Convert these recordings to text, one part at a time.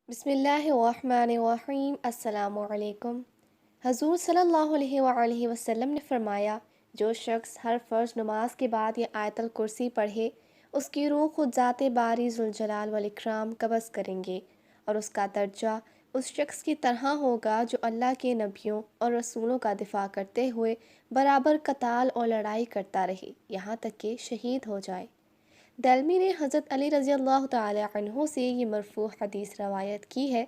بسم اللہ الرحمن الرحیم۔ السلام علیکم۔ حضور صلی اللہ علیہ وآلہ وسلم نے فرمایا، جو شخص ہر فرض نماز کے بعد یہ آیت الکرسی پڑھے، اس کی روح خود ذات باری ذوالجلال والاکرام قبض کریں گے، اور اس کا درجہ اس شخص کی طرح ہوگا جو اللہ کے نبیوں اور رسولوں کا دفاع کرتے ہوئے برابر قتال اور لڑائی کرتا رہے، یہاں تک کہ شہید ہو جائے۔ دلمی نے حضرت علی رضی اللہ تعالی عنہ سے یہ مرفوع حدیث روایت کی ہے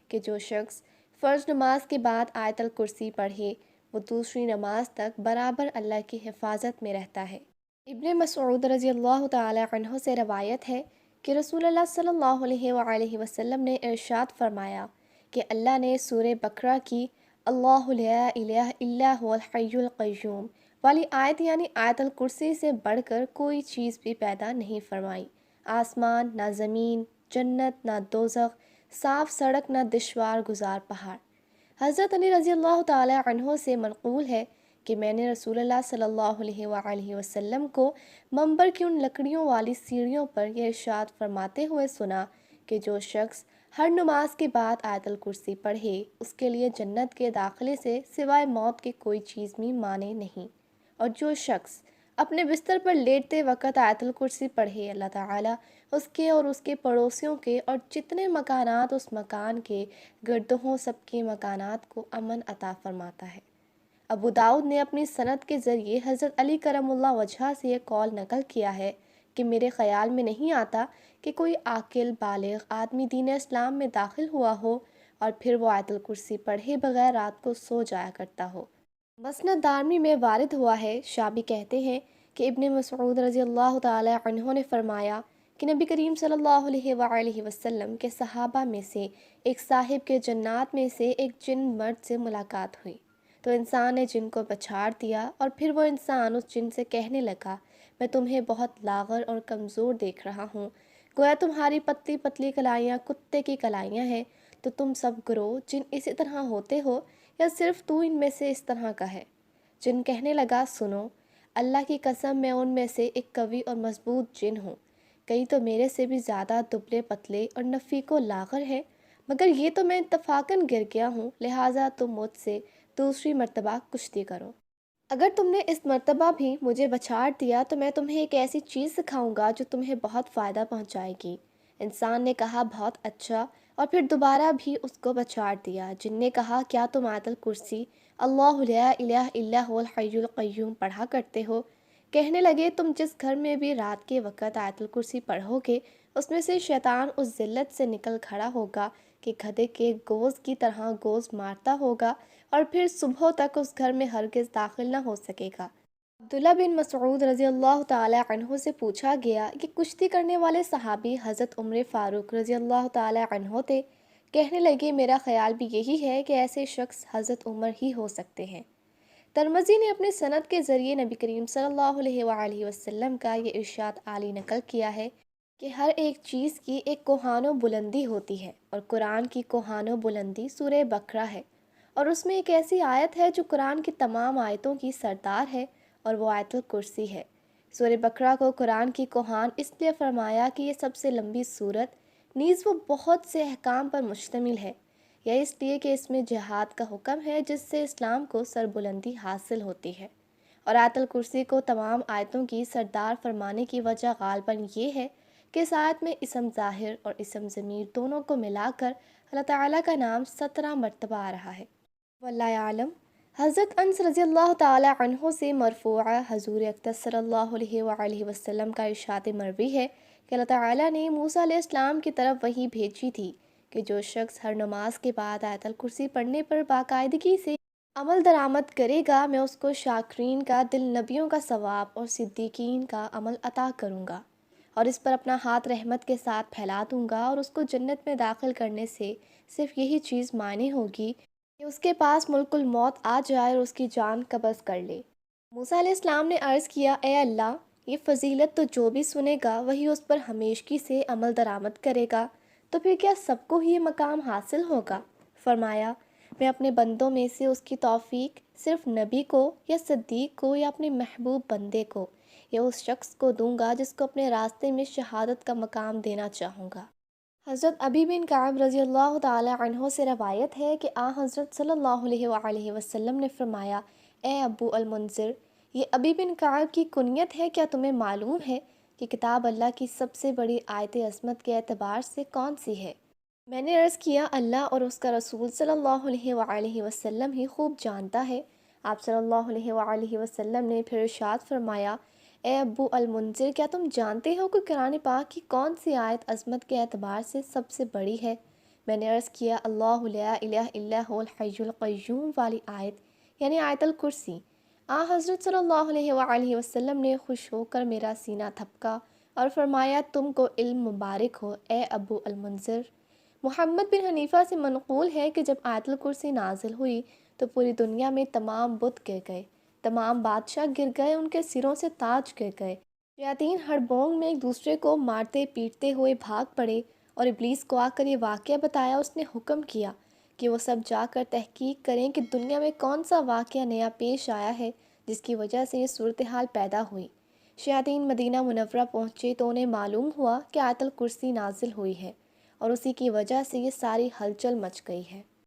کہ جو شخص فرض نماز کے بعد آیت الکرسی پڑھے، وہ دوسری نماز تک برابر اللہ کی حفاظت میں رہتا ہے۔ ابن مسعود رضی اللہ تعالی عنہ سے روایت ہے کہ رسول اللہ صلی اللہ علیہ وآلہ وسلم نے ارشاد فرمایا کہ اللہ نے سورہ بقرہ کی اللہ لا الہ الا هو الحی القیوم والی آیت یعنی آیت الکرسی سے بڑھ کر کوئی چیز بھی پیدا نہیں فرمائی۔ آسمان نہ زمین، جنت نہ دوزخ، صاف سڑک نہ دشوار گزار پہاڑ۔ حضرت علی رضی اللہ تعالی عنہ سے منقول ہے کہ میں نے رسول اللہ صلی اللہ علیہ وآلہ وسلم کو منبر کی ان لکڑیوں والی سیڑھیوں پر یہ ارشاد فرماتے ہوئے سنا کہ جو شخص ہر نماز کے بعد آیت الکرسی پڑھے، اس کے لیے جنت کے داخلے سے سوائے موت کے کوئی چیز بھی مانے نہیں، اور جو شخص اپنے بستر پر لیٹتے وقت آیت الکرسی پڑھے، اللہ تعالیٰ اس کے اور اس کے پڑوسیوں کے اور جتنے مکانات اس مکان کے گرد ہوں سب کے مکانات کو امن عطا فرماتا ہے۔ ابو داؤد نے اپنی سند کے ذریعے حضرت علی کرم اللہ وجہہ سے یہ قول نقل کیا ہے کہ میرے خیال میں نہیں آتا کہ کوئی عاقل بالغ آدمی دین اسلام میں داخل ہوا ہو اور پھر وہ آیت الکرسی پڑھے بغیر رات کو سو جایا کرتا ہو۔ مسند دارمی میں وارد ہوا ہے، شابی کہتے ہیں کہ ابن مسعود رضی اللہ تعالی عنہ نے فرمایا کہ نبی کریم صلی اللہ علیہ وآلہ وسلم کے صحابہ میں سے ایک صاحب کے جنات میں سے ایک جن مرد سے ملاقات ہوئی، تو انسان نے جن کو پچھاڑ دیا، اور پھر وہ انسان اس جن سے کہنے لگا، میں تمہیں بہت لاغر اور کمزور دیکھ رہا ہوں، گویا تمہاری پتلی پتلی کلائیاں کتے کی کلائیاں ہیں، تو تم سب گروہ جن اسی طرح ہوتے ہو یا صرف تو ان میں سے اس طرح کا ہے؟ جن کہنے لگا، سنو، اللہ کی قسم میں ان میں سے ایک قوی اور مضبوط جن ہوں، کئی تو میرے سے بھی زیادہ دبلے پتلے اور نفیق و لاغر ہیں، مگر یہ تو میں اتفاقاً گر گیا ہوں، لہٰذا تم مجھ سے دوسری مرتبہ کشتی کرو۔ اگر تم نے اس مرتبہ بھی مجھے بچھاڑ دیا تو میں تمہیں ایک ایسی چیز سکھاؤں گا جو تمہیں بہت فائدہ پہنچائے گی۔ انسان نے کہا، بہت اچھا، اور پھر دوبارہ بھی اس کو بچھاڑ دیا۔ جن نے کہا، کیا تم آیت الکرسی اللہ لا الہ الا هو الحی القیوم پڑھا کرتے ہو؟ کہنے لگے، تم جس گھر میں بھی رات کے وقت آیت الکرسی پڑھو گے، اس میں سے شیطان اس ذلت سے نکل کھڑا ہوگا کہ گدھے کے گوز کی طرح گوز مارتا ہوگا، اور پھر صبح تک اس گھر میں ہرگز داخل نہ ہو سکے گا۔ عبداللہ بن مسعود رضی اللہ تعالی عنہ سے پوچھا گیا کہ کشتی کرنے والے صحابی حضرت عمر فاروق رضی اللہ تعالی عنہ تھے؟ کہنے لگے، میرا خیال بھی یہی ہے کہ ایسے شخص حضرت عمر ہی ہو سکتے ہیں۔ ترمذی نے اپنے سند کے ذریعے نبی کریم صلی اللہ علیہ وآلہ وسلم کا یہ ارشاد عالی نقل کیا ہے کہ ہر ایک چیز کی ایک کوہان و بلندی ہوتی ہے، اور قرآن کی کوہان و بلندی سورہ بقرہ ہے، اور اس میں ایک ایسی آیت ہے جو قرآن کی تمام آیتوں کی سردار ہے، اور وہ آیت الکرسی ہے۔ سورہ بقرہ کو قرآن کی کوہان اس لیے فرمایا کہ یہ سب سے لمبی سورت، نیز وہ بہت سے احکام پر مشتمل ہے، یا اس لیے کہ اس میں جہاد کا حکم ہے جس سے اسلام کو سربلندی حاصل ہوتی ہے، اور آیت الکرسی کو تمام آیتوں کی سردار فرمانے کی وجہ غالباً یہ ہے کہ اس آیت میں اسم ظاہر اور اسم ضمیر دونوں کو ملا کر اللہ تعالیٰ کا نام 17 مرتبہ آ رہا ہے۔ واللہ عالم۔ حضرت انس رضی اللہ تعالی عنہ سے مرفوعہ حضور اقدس صلی اللہ علیہ وآلہ وسلم کا ارشاد مروی ہے کہ اللہ تعالیٰ نے موسیٰ علیہ السلام کی طرف وحی بھیجی تھی کہ جو شخص ہر نماز کے بعد آیت الکرسی پڑھنے پر باقاعدگی سے عمل درآمد کرے گا، میں اس کو شاکرین کا دل نبیوں کا ثواب اور صدیقین کا عمل عطا کروں گا، اور اس پر اپنا ہاتھ رحمت کے ساتھ پھیلا دوں گا، اور اس کو جنت میں داخل کرنے سے صرف یہی چیز معنی ہوگی کہ اس کے پاس ملک الموت آ جائے اور اس کی جان قبض کر لے۔ موسیٰ علیہ السلام نے عرض کیا، اے اللہ، یہ فضیلت تو جو بھی سنے گا وہی اس پر ہمیشگی سے عمل درآمد کرے گا، تو پھر کیا سب کو ہی یہ مقام حاصل ہوگا؟ فرمایا، میں اپنے بندوں میں سے اس کی توفیق صرف نبی کو یا صدیق کو یا اپنے محبوب بندے کو یا اس شخص کو دوں گا جس کو اپنے راستے میں شہادت کا مقام دینا چاہوں گا۔ حضرت ابی بن کعب رضی اللہ تعالی عنہ سے روایت ہے کہ حضرت صلی اللہ علیہ وآلہ وسلم نے فرمایا، اے ابو المنذر، یہ ابی بن کعب کی کنیت ہے، کیا تمہیں معلوم ہے کہ کتاب اللہ کی سب سے بڑی آیت عصمت کے اعتبار سے کون سی ہے؟ میں نے عرض کیا، اللہ اور اس کا رسول صلی اللہ علیہ وآلہ وسلم ہی خوب جانتا ہے۔ آپ صلی اللہ علیہ وآلہ وسلم نے پھر ارشاد فرمایا، اے ابو المنذر، کیا تم جانتے ہو کہ قرآن پاک کی کون سی آیت عظمت کے اعتبار سے سب سے بڑی ہے؟ میں نے عرض کیا، اللہ لا الہ الا هو الحی القیوم والی آیت، یعنی آیت الکرسی۔ حضرت صلی اللہ علیہ وآلہ وسلم نے خوش ہو کر میرا سینہ تھپکا اور فرمایا، تم کو علم مبارک ہو اے ابو المنذر۔ محمد بن حنیفہ سے منقول ہے کہ جب آیت الکرسی نازل ہوئی تو پوری دنیا میں تمام بت گر گئے، تمام بادشاہ گر گئے، ان کے سروں سے تاج گر گئے، شیاطین ہڑبونگ میں ایک دوسرے کو مارتے پیٹتے ہوئے بھاگ پڑے، اور ابلیس کو آ کر یہ واقعہ بتایا۔ اس نے حکم کیا کہ وہ سب جا کر تحقیق کریں کہ دنیا میں کون سا واقعہ نیا پیش آیا ہے جس کی وجہ سے یہ صورتحال پیدا ہوئی۔ شیاطین مدینہ منورہ پہنچے تو انہیں معلوم ہوا کہ آیت الکرسی نازل ہوئی ہے، اور اسی کی وجہ سے یہ ساری ہلچل مچ گئی ہے۔